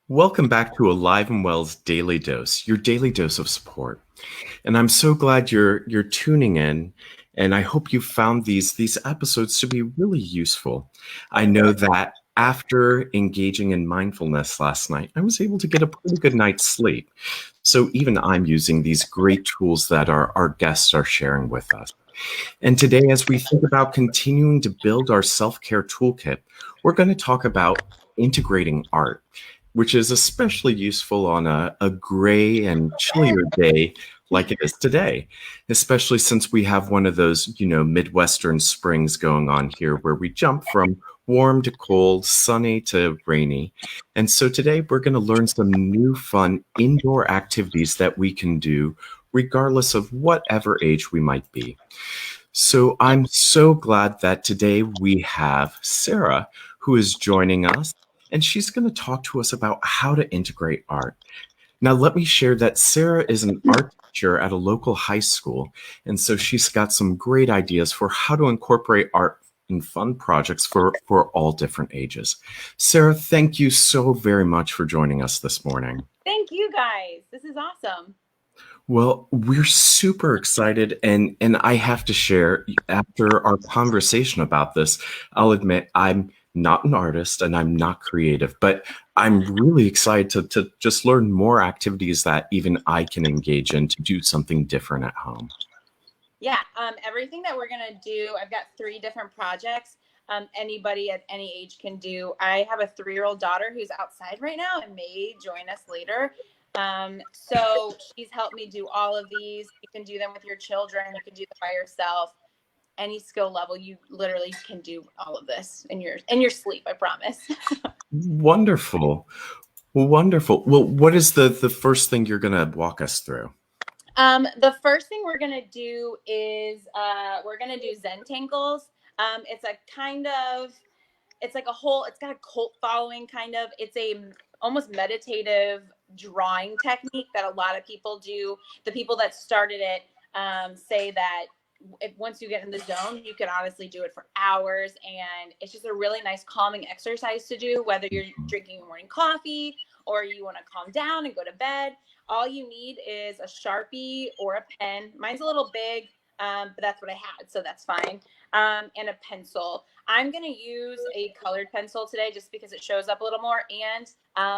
Welcome back to Alive and Well's Daily Dose, your daily dose of support. And I'm so glad you're tuning in, and I hope you found these episodes to be really useful. I know that after engaging in mindfulness last night, I was able to get a pretty good night's sleep. So even I'm using these great tools that our guests are sharing with us. And today, as we think about continuing to build our self-care toolkit, we're going to talk about integrating art, which is especially useful on a gray and chillier day like it is today, especially since we have one of those, Midwestern springs going on here where we jump from warm to cold, sunny to rainy. And so today we're going to learn some new fun indoor activities that we can do regardless of whatever age we might be. So I'm so glad that today we have Sarah who is joining us, and she's going to talk to us about how to integrate art. Now, let me share that Sarah is an art teacher at a local high school, and so she's got some great ideas for how to incorporate art in fun projects for all different ages. Sarah, thank you so very much for joining us this morning. Thank you guys. This is awesome. Well, we're super excited, and I have to share, after our conversation about this, I'll admit I'm not an artist and I'm not creative, but I'm really excited to just learn more activities that even I can engage in to do something different at home. Yeah, everything that we're gonna do, I've got three different projects. Anybody at any age can do. I have a 3-year-old daughter who's outside right now and may join us later. So she's helped me do all of these. You can do them with your children. You can do them by yourself. Any skill level, you literally can do all of this in your sleep. I promise. Wonderful. Wonderful. Well, what is the first thing you're going to walk us through? The first thing we're gonna do is we're gonna do Zentangles. It's a kind of it's like a whole it's got a cult following kind of. It's a almost meditative drawing technique that a lot of people do. The people that started it say that once you get in the zone, you can honestly do it for hours, and it's just a really nice calming exercise to do, whether you're drinking your morning coffee or you want to calm down and go to bed. All you need is a Sharpie or a pen. Mine's a little big, but that's what I had, so that's fine. And a pencil. I'm going to use a colored pencil today just because it shows up a little more, and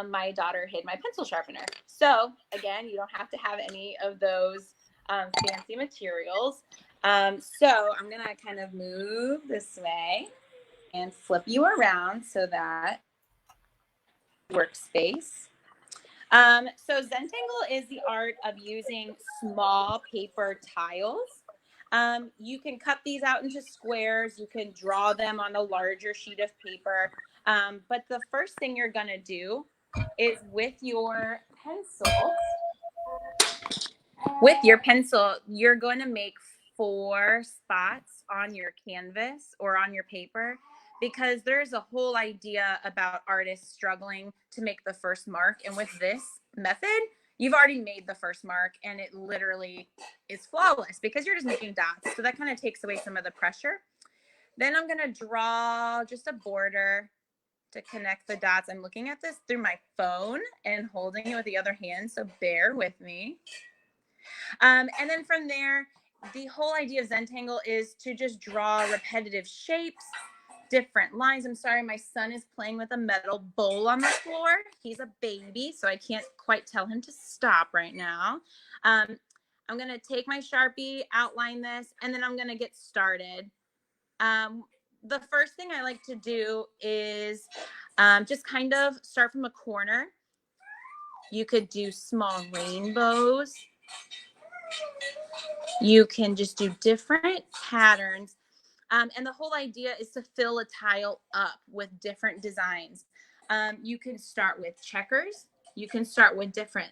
my daughter hid my pencil sharpener. So, again, you don't have to have any of those fancy materials. So, I'm going to kind of move this way and flip you around so that workspace. So Zentangle is the art of using small paper tiles. You can cut these out into squares. You can draw them on a larger sheet of paper. But the first thing you're going to do is with your pencil, you're going to make 4 spots on your canvas or on your paper, because there's a whole idea about artists struggling to make the first mark. And with this method, you've already made the first mark and it literally is flawless because you're just making dots. So that kind of takes away some of the pressure. Then I'm going to draw just a border to connect the dots. I'm looking at this through my phone and holding it with the other hand, so bear with me. And then from there, the whole idea of Zentangle is to just draw repetitive shapes, different lines. I'm sorry, my son is playing with a metal bowl on the floor. He's a baby, so I can't quite tell him to stop right now. I'm going to take my Sharpie, outline this, and then I'm going to get started. The first thing I like to do is just kind of start from a corner. You could do small rainbows. You can just do different patterns. And the whole idea is to fill a tile up with different designs. You can start with checkers. You can start with different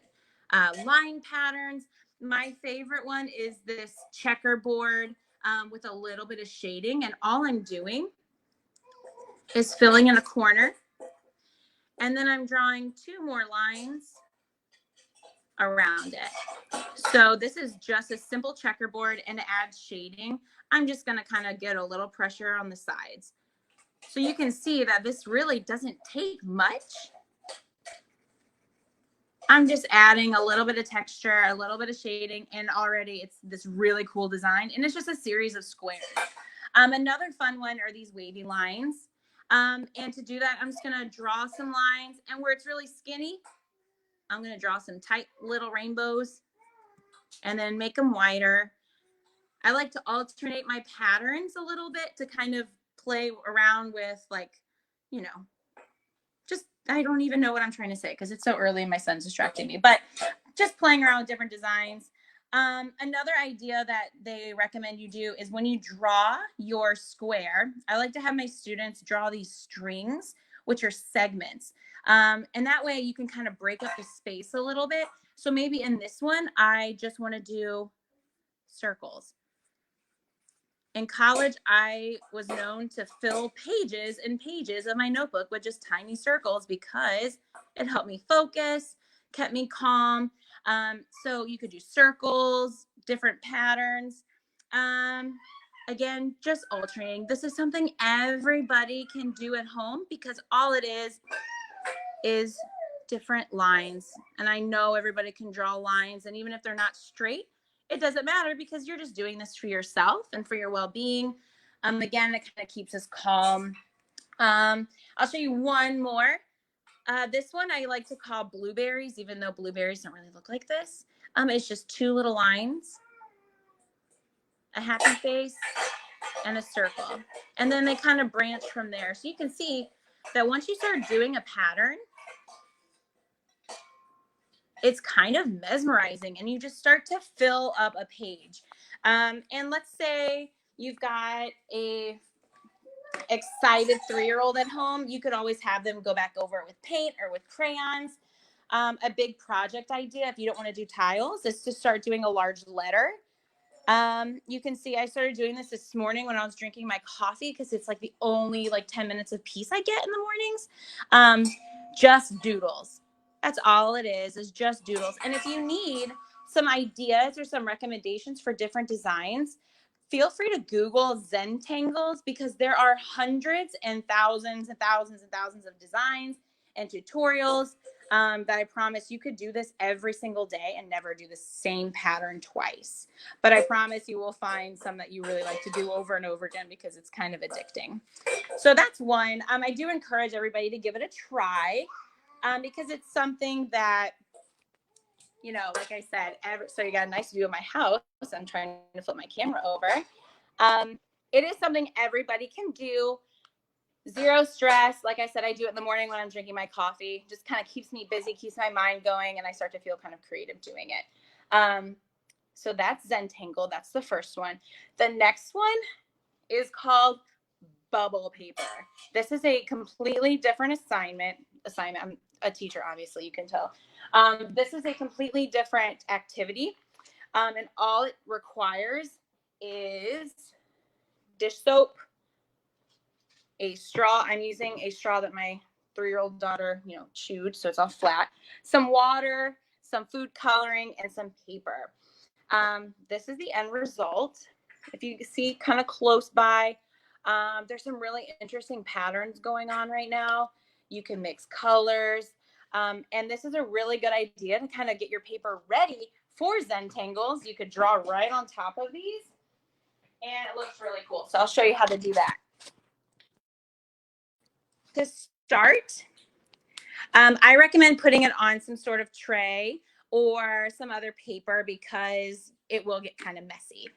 line patterns. My favorite one is this checkerboard with a little bit of shading. And all I'm doing is filling in a corner. And then I'm drawing 2 more lines around it. So this is just a simple checkerboard, and to add shading, I'm just going to kind of get a little pressure on the sides. So you can see that this really doesn't take much. I'm just adding a little bit of texture, a little bit of shading, and already it's this really cool design. And it's just a series of squares. Another fun one are these wavy lines. And to do that, I'm just gonna draw some lines, and where it's really skinny, I'm gonna draw some tight little rainbows and then make them wider. I like to alternate my patterns a little bit to kind of play around with, like, you know, just, I don't even know what I'm trying to say because it's so early and my son's distracting me, but just playing around with different designs. Another idea that they recommend you do is when you draw your square, I like to have my students draw these strings, which are segments. And that way you can kind of break up the space a little bit. So maybe in this one, I just want to do circles. In college, I was known to fill pages and pages of my notebook with just tiny circles because it helped me focus, kept me calm. So you could do circles, different patterns. Again, just alternating. This is something everybody can do at home because all it is different lines. And I know everybody can draw lines, and even if they're not straight, it doesn't matter because you're just doing this for yourself and for your well-being. Again, it kind of keeps us calm. I'll show you one more. This one I like to call blueberries, even though blueberries don't really look like this. It's just two little lines, a happy face, and a circle. And then they kind of branch from there. So you can see that once you start doing a pattern, it's kind of mesmerizing, and you just start to fill up a page. And let's say you've got a excited 3-year-old at home, you could always have them go back over it with paint or with crayons. A big project idea, if you don't want to do tiles, is to start doing a large letter. You can see I started doing this morning when I was drinking my coffee because it's like the only 10 minutes of peace I get in the mornings. Just doodles. That's all it is just doodles. And if you need some ideas or some recommendations for different designs, feel free to Google Zentangles because there are hundreds and thousands and thousands and thousands of designs and tutorials that I promise you could do this every single day and never do the same pattern twice. But I promise you will find some that you really like to do over and over again because it's kind of addicting. So that's one. I do encourage everybody to give it a try because it's something that, like I said, so you got a nice view of my house. I'm trying to flip my camera over. It is something everybody can do. Zero stress. Like I said, I do it in the morning when I'm drinking my coffee. Just kind of keeps me busy, keeps my mind going, and I start to feel kind of creative doing it. So that's Zentangle. That's the first one. The next one is called bubble paper. This is a completely different assignment. I'm a teacher, obviously, you can tell. This is a completely different activity. And all it requires is dish soap, a straw. I'm using a straw that my 3-year-old daughter, chewed, so it's all flat. Some water, some food coloring, and some paper. This is the end result. If you see kind of close by, there's some really interesting patterns going on right now. You can mix colors. And this is a really good idea to kind of get your paper ready for Zentangles. You could draw right on top of these, and it looks really cool. So I'll show you how to do that. To start, I recommend putting it on some sort of tray or some other paper because it will get kind of messy.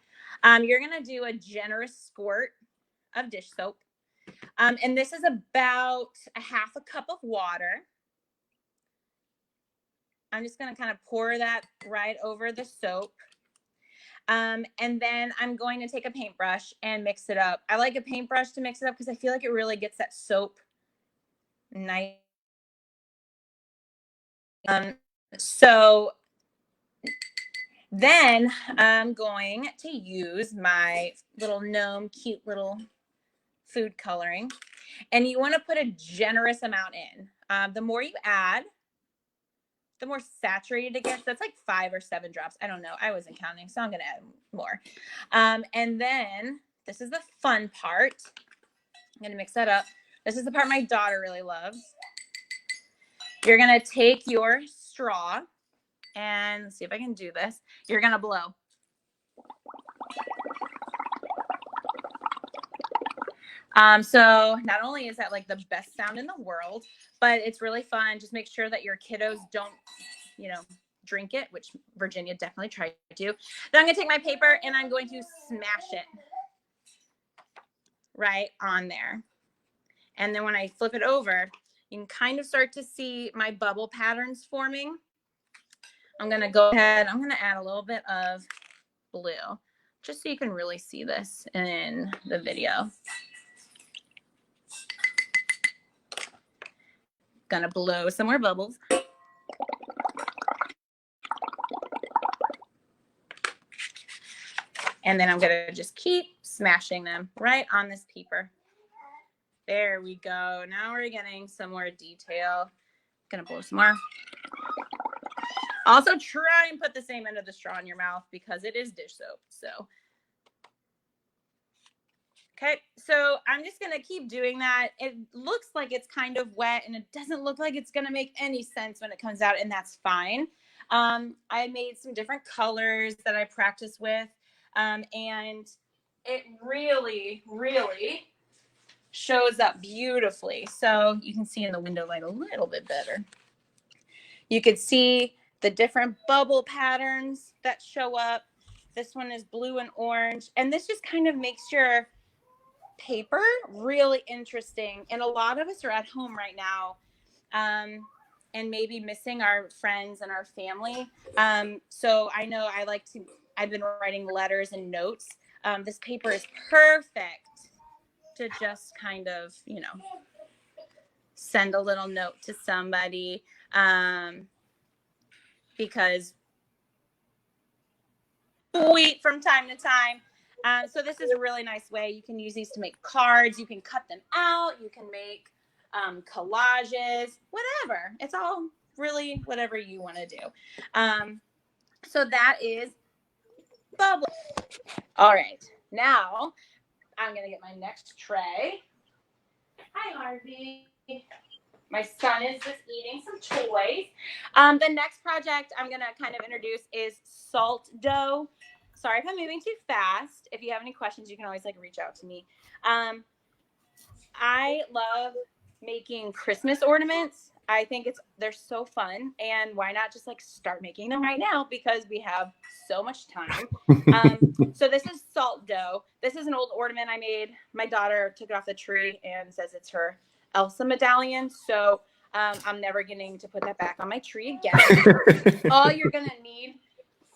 You're going to do a generous squirt of dish soap. And this is about a half a cup of water. I'm just going to kind of pour that right over the soap. And then I'm going to take a paintbrush and mix it up. I like a paintbrush to mix it up because I feel like it really gets that soap nice. So then I'm going to use my little gnome, cute little food coloring. And you want to put a generous amount in. The more you add, the more saturated it gets. That's like 5 or 7 drops. I don't know. I wasn't counting, so I'm going to add more. And then this is the fun part. I'm going to mix that up. This is the part my daughter really loves. You're going to take your straw, and let's see if I can do this. You're going to blow. So not only is that like the best sound in the world, but it's really fun. Just make sure that your kiddos don't, drink it, which Virginia definitely tried to. Then I'm going to take my paper and I'm going to smash it right on there. And then when I flip it over, you can kind of start to see my bubble patterns forming. I'm going to go ahead. I'm going to add a little bit of blue just so you can really see this in the video. Gonna blow some more bubbles. And then I'm gonna just keep smashing them right on this paper. There we go. Now we're getting some more detail. Gonna blow some more. Also try and put the same end of the straw in your mouth because it is dish soap. So, okay, so I'm just gonna keep doing that. It looks like it's kind of wet and it doesn't look like it's gonna make any sense when it comes out, and that's fine. I made some different colors that I practice with, and it really, really shows up beautifully. So you can see in the window light a little bit better. You could see the different bubble patterns that show up. This one is blue and orange, and this just kind of makes your paper really interesting. And a lot of us are at home right now, and maybe missing our friends and our family. So I know I've been writing letters and notes. This paper is perfect to just kind of, send a little note to somebody, because sweet from time to time. So this is a really nice way. You can use these to make cards. You can cut them out. You can make collages, whatever. It's all really whatever you want to do. So that is bubble. All right. Now I'm going to get my next tray. Hi, Harvey. My son is just eating some toys. The next project I'm going to kind of introduce is salt dough. Sorry if I'm moving too fast. If you have any questions, you can always reach out to me. I love making Christmas ornaments. I think they're so fun, and why not just start making them right now because we have so much time. So this is salt dough. This is an old ornament I made. My daughter took it off the tree and says it's her Elsa medallion. So I'm never getting to put that back on my tree again. All you're gonna need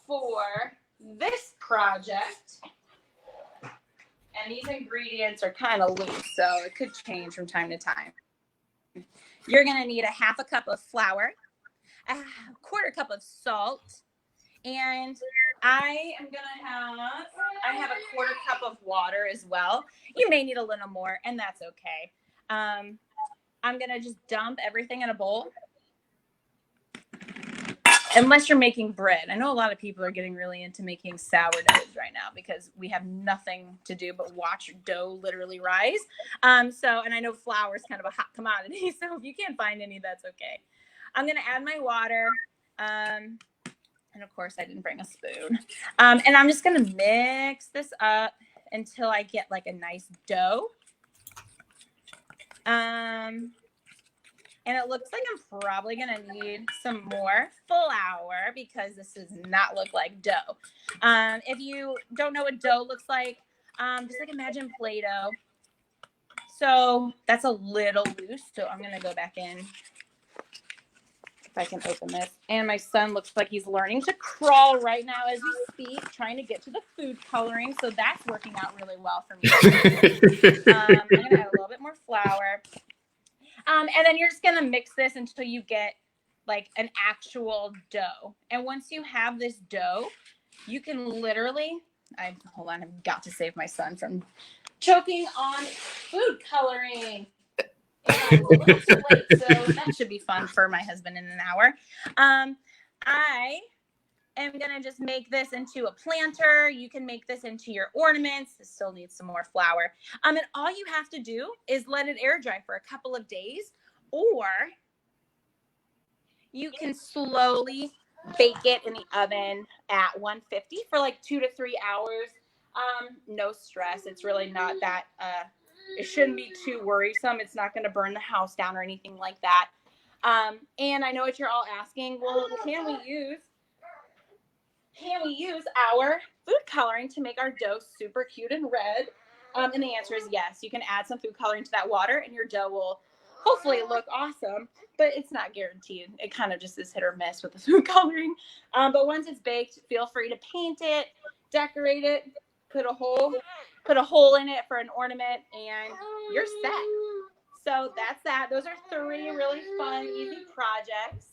for this project, and these ingredients are kind of loose, so it could change from time to time. You're going to need a half a cup of flour, a quarter cup of salt, and I have a quarter cup of water as well. You may need a little more, and that's okay. I'm going to just dump everything in a bowl. Unless you're making bread. I know a lot of people are getting really into making sourdoughs right now because we have nothing to do but watch dough literally rise. And I know flour is kind of a hot commodity, so if you can't find any, that's okay. I'm going to add my water. And of course, I didn't bring a spoon. And I'm just going to mix this up until I get a nice dough. And it looks like I'm probably going to need some more flour because this does not look like dough. If you don't know what dough looks like, just imagine Play-Doh. So that's a little loose. So I'm going to go back in if I can open this. And my son looks like he's learning to crawl right now as we speak, trying to get to the food coloring. So that's working out really well for me. I'm going to add a little bit more flour. And then you're just going to mix this until you get an actual dough. And once you have this dough, you can literally, hold on, I've got to save my son from choking on food coloring. And I'm a little too late, so that should be fun for my husband in an hour. I am going to just make this into a planter. You can make this into your ornaments. This still needs some more flour. And all you have to do is let it air dry for a couple of days, or You can slowly bake it in the oven at 150 for like 2 to 3 hours. No stress. It's really not that, it shouldn't be too worrisome. It's not going to burn the house down or anything like that. And I know what you're all asking. Well, can we use our food coloring to make our dough super cute and red? And the answer is yes. You can add some food coloring to that water and your dough will hopefully look awesome, but it's not guaranteed. It kind of just is hit or miss with the food coloring. But once it's baked, feel free to paint it, decorate it, put a hole in it for an ornament, and you're set. So that's that. Those are 3 really fun, easy projects.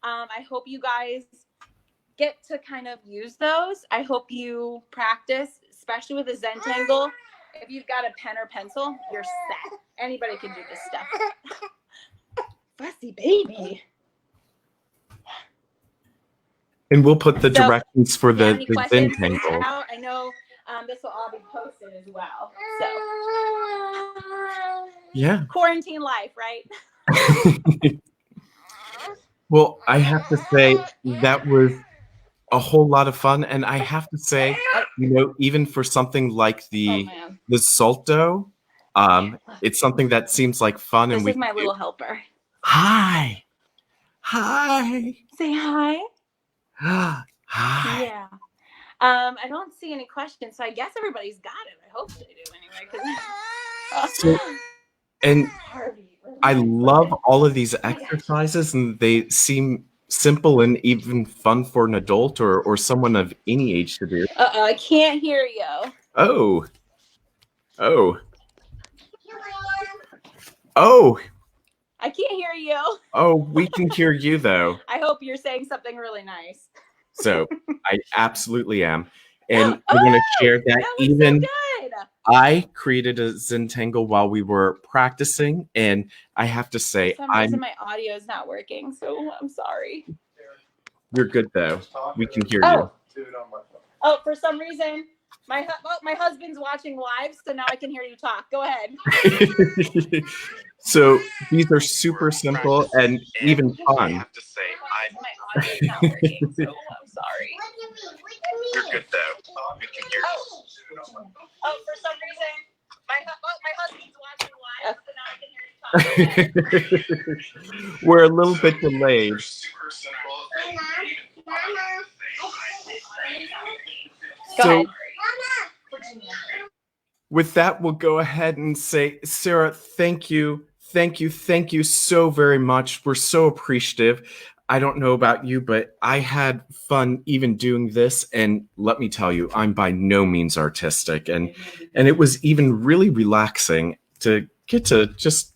I hope you guys get to kind of use those. I hope you practice, especially with a Zentangle. If you've got a pen or pencil, you're set. Anybody can do this stuff. Fussy baby. And we'll put the directions for the Zentangle. I know this will all be posted as well. So, yeah. Quarantine life, right? Well, I have to say that was a whole lot of fun. And I have to say, even for something like the salt dough, it's something that seems like fun. This is my little helper. Hi. Hi. Say hi. Hi. Yeah. I don't see any questions, so I guess everybody's got it. I hope they do anyway. And I love all of these exercises, and they seem simple and even fun for an adult or someone of any age to do. I can't hear you. Oh. I can't hear you. Oh, we can hear you though. I hope you're saying something really nice. So I absolutely am. And I want to share that even so good. I created a Zentangle while we were practicing, and I have to say, for some reason my audio is not working, so I'm sorry. You're good though. We can hear you. Oh, for some reason, my husband's watching live, so now I can hear you talk. Go ahead. So these are super simple and even fun. I have to say, my audio is not working, so I'm sorry. You're good though. We can hear you. Oh, for some reason, my husband's watching live, so now I can hear you talk. We're a little bit delayed. So, with that, we'll go ahead and say, Sarah, thank you. Thank you so very much. We're so appreciative. I don't know about you, but I had fun even doing this. And let me tell you, I'm by no means artistic. And it was even really relaxing to get to just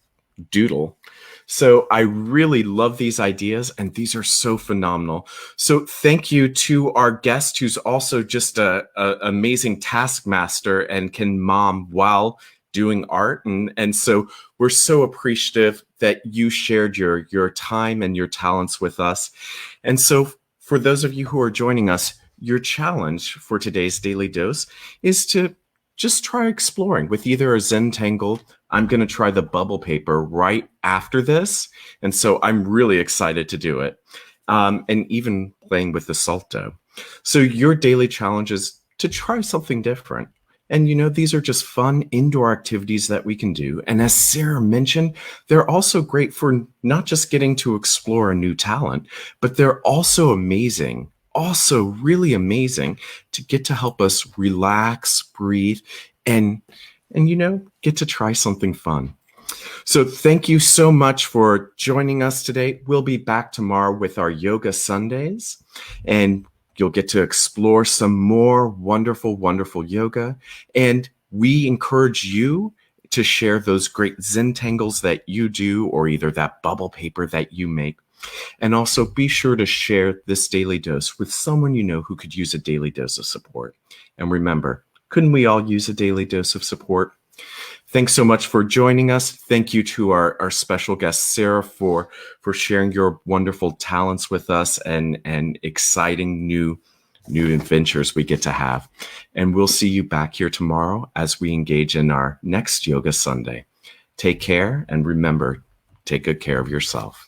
doodle. So I really love these ideas, and these are so phenomenal. So thank you to our guest, who's also just a amazing taskmaster and can mom while doing art. And so we're so appreciative that you shared your time and your talents with us. And so for those of you who are joining us, your challenge for today's Daily Dose is to just try exploring with either a Zentangle. I'm going to try the bubble paper right after this. And so I'm really excited to do it. And even playing with the salt dough. So your daily challenge is to try something different. And these are just fun indoor activities that we can do. And as Sarah mentioned, they're also great for not just getting to explore a new talent, but they're also amazing. Also really amazing to get to help us relax, breathe, and get to try something fun. So thank you so much for joining us today. We'll be back tomorrow with our Yoga Sundays, and you'll get to explore some more wonderful, wonderful yoga. And we encourage you to share those great Zentangles that you do, or either that bubble paper that you make. And also be sure to share this daily dose with someone who could use a daily dose of support. And remember, couldn't we all use a daily dose of support? Thanks so much for joining us. Thank you to our special guest, Sarah, for sharing your wonderful talents with us and exciting new adventures we get to have. And we'll see you back here tomorrow as we engage in our next Yoga Sunday. Take care, and remember, take good care of yourself.